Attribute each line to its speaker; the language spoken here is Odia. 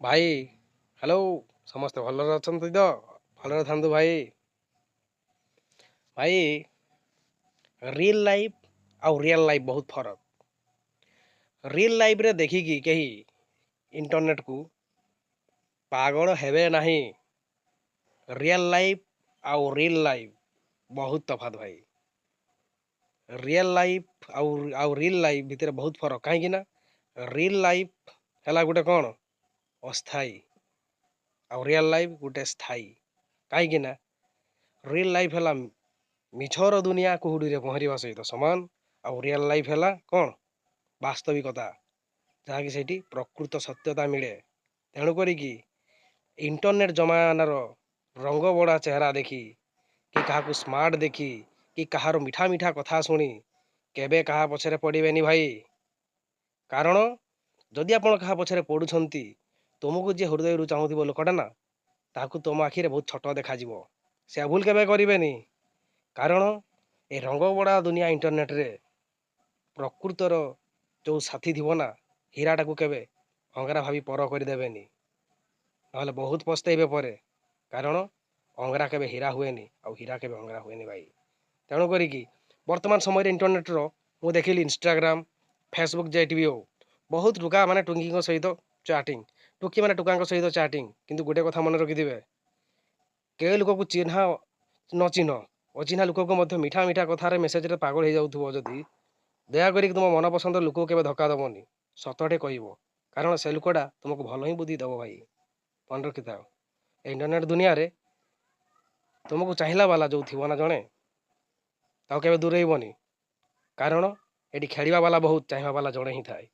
Speaker 1: ଭାଇ ହ୍ୟାଲୋ। ସମସ୍ତେ ଭଲରେ ଅଛନ୍ତି ତ? ଭଲରେ ଥାନ୍ତୁ ଭାଇ। ଭାଇ ରିଲ୍ ଲାଇଫ୍ ଆଉ ରିଅଲ୍ ଲାଇଫ୍ ବହୁତ ଫରକ। ରିଲ୍ ଲାଇଫ୍ରେ ଦେଖିକି କେହି ଇଣ୍ଟରନେଟ୍କୁ ପାଗଳ ହେବେ ନାହିଁ। ରିଅଲ୍ ଲାଇଫ୍ ଆଉ ରିଲ୍ ଲାଇଫ୍ ବହୁତ ତଫାତ୍ ଭାଇ। ରିଅଲ୍ ଲାଇଫ୍ ଆଉ ରିଲ୍ ଲାଇଫ୍ ଭିତରେ ବହୁତ ଫରକ। କାହିଁକି ନା ରିଲ୍ ଲାଇଫ୍ ହେଲା ଗୋଟେ କ'ଣ ଅସ୍ଥାୟୀ, ଆଉ ରିଅଲ୍ ଲାଇଫ୍ ଗୋଟେ ସ୍ଥାୟୀ। କାହିଁକି ନା ରିଲ୍ ଲାଇଫ୍ ହେଲା ମିଛର ଦୁନିଆ କୁହୁଡ଼ିରେ ପହଁରିବା ସହିତ ସମାନ, ଆଉ ରିଅଲ୍ ଲାଇଫ୍ ହେଲା କ'ଣ ବାସ୍ତବିକତା, ଯାହାକି ସେଇଠି ପ୍ରକୃତ ସତ୍ୟତା ମିଳେ। ତେଣୁ କରିକି ଇଣ୍ଟରନେଟ୍ ଜମାନାର ରଙ୍ଗ ବଢ଼ା ଚେହେରା ଦେଖି, କି କାହାକୁ ସ୍ମାର୍ଟ ଦେଖି, କି କାହାର ମିଠା ମିଠା କଥା ଶୁଣି କେବେ କାହା ପଛରେ ପଡ଼ିବେନି ଭାଇ। କାରଣ ଯଦି ଆପଣ କାହା ପଛରେ ପଡ଼ୁଛନ୍ତି, ତୁମକୁ ଯିଏ ହୃଦୟରୁ ଚାହୁଁଥିବ ଲୋକଟା ନା, ତାହାକୁ ତୁମ ଆଖିରେ ବହୁତ ଛୋଟ ଦେଖାଯିବ। ସେ ଭୁଲ କେବେ କରିବେନି। କାରଣ ଏ ରଙ୍ଗବଡ଼ା ଦୁନିଆ ଇଣ୍ଟରନେଟ୍ରେ ପ୍ରକୃତର ଯେଉଁ ସାଥୀ ଥିବ ନା, ହୀରାଟାକୁ କେବେ ଅଙ୍ଗରା ଭାବି ପର କରିଦେବେନି। ନହେଲେ ବହୁତ ପସ୍ତେଇବେ ପରେ। କାରଣ ଅଙ୍ଗରା କେବେ ହୀରା ହୁଏନି, ଆଉ ହୀରା କେବେ ଅଙ୍ଗରା ହୁଏନି ଭାଇ। ତେଣୁ କରିକି ବର୍ତ୍ତମାନ ସମୟରେ ଇଣ୍ଟରନେଟ୍ର ମୁଁ ଦେଖିଲି ଇନଷ୍ଟାଗ୍ରାମ, ଫେସବୁକ୍ ଯେଠି ବି ହଉ, ବହୁତ ଟୁକା ମାନେ ଟୁଙ୍ଗିଙ୍କ ସହିତ ଚାଟିଂ, ଟୁକି ମାନେ ଟୁକାଙ୍କ ସହିତ ଚାଟିଂ। କିନ୍ତୁ ଗୋଟେ କଥା ମନେ ରଖିଥିବେ, କେଉଁ ଲୋକକୁ ଚିହ୍ନା ନ ଚିହ୍ନ, ଅଚିହ୍ନା ଲୋକକୁ ମଧ୍ୟ ମିଠା ମିଠା କଥାରେ ମେସେଜରେ ପାଗଳ ହେଇଯାଉଥିବ ଯଦି, ଦୟାକରିକି ତୁମ ମନପସନ୍ଦ ଲୋକକୁ କେବେ ଧୋକା ଦେବନି। ସତଟେ କହିବ। କାରଣ ସେ ଲୋକଟା ତୁମକୁ ଭଲ ହିଁ ବୁଦ୍ଧି ଦେବ ଭାଇ। ମନେ ରଖିଥାଅ। ଏ ଇଣ୍ଟରନେଟ୍ ଦୁନିଆରେ ତୁମକୁ ଚାହିଁଲା ବାଲା ଯେଉଁ ଥିବ ନା ଜଣେ, ତାକୁ କେବେ ଦୂରେଇବନି। କାରଣ ଏଠି ଖେଳିବା ବାଲା ବହୁତ, ଚାହିଁବା ବାଲା ଜଣେ ହିଁ ଥାଏ।